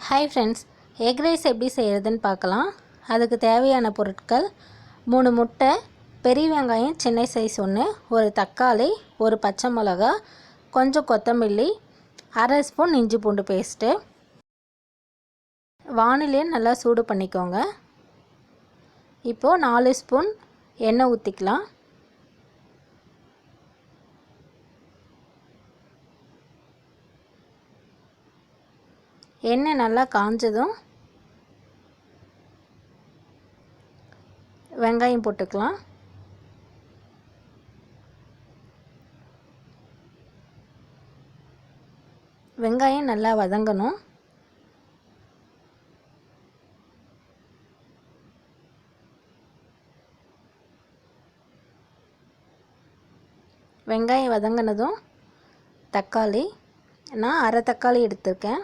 Hi friends, egg rice எப்படி செய்கிறதுன்னு பார்க்கலாம். அதுக்கு தேவையான பொருட்கள் 3 முட்டை, பெரிய வெங்காயம் சின்ன சைஸ் 1, ஒரு தக்காளி, ஒரு பச்சை மிளகா, கொஞ்சம் கொத்தமல்லி, அரை ஸ்பூன் இஞ்சி பூண்டு பேஸ்ட்டு. வானிலையை நல்லா சூடு பண்ணிக்கோங்க. இப்போது 4 ஸ்பூன் எண்ணெய் ஊற்றிக்கலாம். எண்ணெய் நல்லா காஞ்சதும் வெங்காயம் போட்டுக்கலாம். வெங்காயம் நல்லா வதங்கணும். வெங்காயம் வதங்கினதும் தக்காளி, நான் அரை தக்காளி எடுத்திருக்கேன்.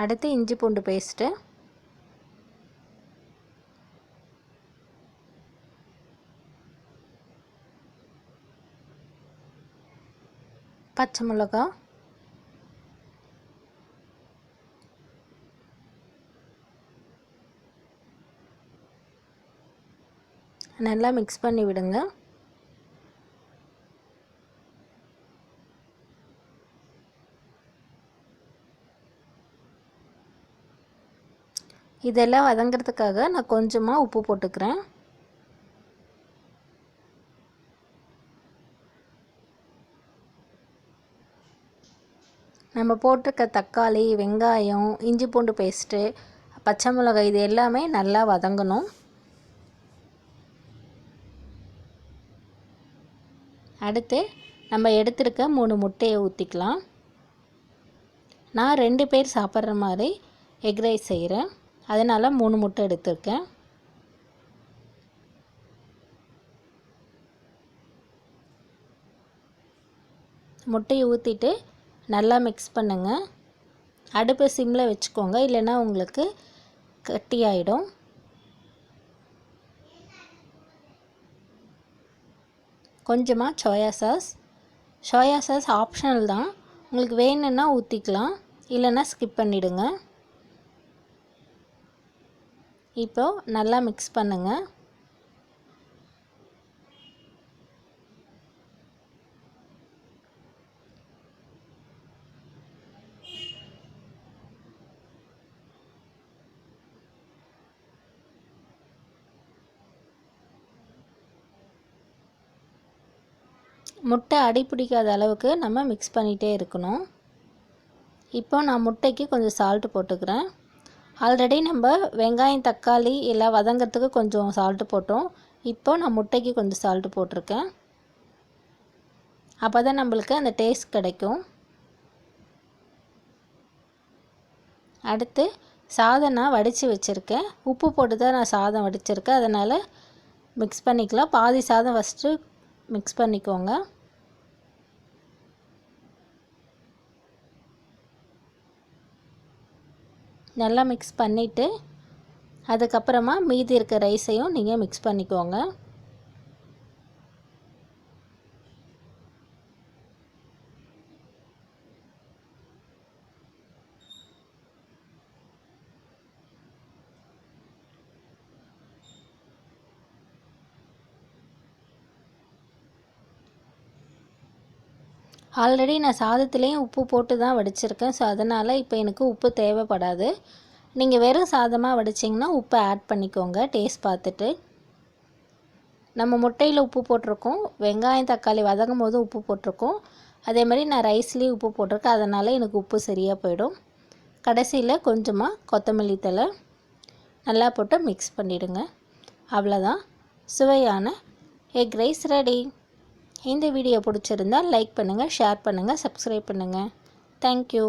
அடுத்து இஞ்சி பூண்டு பேஸ்ட்டு, பச்சை மிளகா, நல்லா மிக்ஸ் பண்ணி விடுங்க. இதெல்லாம் வதங்கிறதுக்காக நான் கொஞ்சமாக உப்பு போட்டுக்கிறேன். நம்ம போட்டிருக்க தக்காளி, வெங்காயம், இஞ்சி பூண்டு பேஸ்ட்டு, பச்சை மிளகாய் இது எல்லாமே நல்லா வதங்கணும். அடுத்து நம்ம எடுத்துருக்க 3 முட்டையை ஊற்றிக்கலாம். நான் 2 பேர் சாப்பிட்ற மாதிரி எக் ரைஸ் செய்கிறேன், அதனால் 3 முட்டை எடுத்திருக்கேன். முட்டையை ஊற்றிட்டு நல்லா மிக்ஸ் பண்ணுங்கள். அடுப்பை சிம்மில் வச்சுக்கோங்க, இல்லைன்னா உங்களுக்கு கட்டி ஆகிடும். கொஞ்சமாக சோயா சாஸ் ஆப்ஷனல் தான், உங்களுக்கு வேணும்னா ஊற்றிக்கலாம், இல்லைன்னா ஸ்கிப் பண்ணிவிடுங்க. இப்போது நல்லா மிக்ஸ் பண்ணுங்கள். முட்டை அடி பிடிக்காத அளவுக்கு நம்ம மிக்ஸ் பண்ணிகிட்டே இருக்கணும். இப்போ நான் முட்டைக்கு கொஞ்சம் சால்ட்டு போட்டுக்கிறேன். ஆல்ரெடி நம்ம வெங்காயம் தக்காளி எல்லாம் வதங்கிறதுக்கு கொஞ்சம் சால்ட்டு போட்டோம். இப்போ நான் முட்டைக்கு கொஞ்சம் சால்ட்டு போட்டிருக்கேன். அப்போ தான் நம்மளுக்கு அந்த டேஸ்ட் கிடைக்கும். அடுத்து சாதம் நான் வடித்து வச்சுருக்கேன். உப்பு போட்டு தான் நான் சாதம் வடிச்சிருக்கேன், அதனால் மிக்ஸ் பண்ணிக்கலாம். பாதி சாதம் ஃபஸ்ட்டு மிக்ஸ் பண்ணிக்கோங்க. நல்லா மிக்ஸ் பண்ணிவிட்டு அதுக்கப்புறமா மீதி இருக்க ரைஸையும் நீங்கள் மிக்ஸ் பண்ணிக்கோங்க. ஆல்ரெடி நான் சாதத்துலேயும் உப்பு போட்டு தான் வடிச்சிருக்கேன், ஸோ அதனால் இப்போ எனக்கு உப்பு தேவைப்படாது. நீங்கள் வெறும் சாதமாக வடிச்சிங்கன்னா உப்பு ஆட் பண்ணிக்கோங்க டேஸ்ட் பார்த்துட்டு. நம்ம முட்டையில் உப்பு போட்டிருக்கோம், வெங்காயம் தக்காளி வதங்கும் போது உப்பு போட்டிருக்கோம், அதே மாதிரி நான் ரைஸ்லேயும் உப்பு போட்டிருக்கேன், அதனால் எனக்கு உப்பு சரியாக போயிடும். கடைசியில் கொஞ்சமாக கொத்தமல்லி தழை நல்லா போட்டு மிக்ஸ் பண்ணிவிடுங்க. அவ்வளோதான், சுவையான எக் ரைஸ் ரெடி. இந்த வீடியோ பிடிச்சிருந்தால் லைக் பண்ணுங்கள், ஷேர் பண்ணுங்கள், சப்ஸ்கிரைப் பண்ணுங்கள். தேங்க்யூ.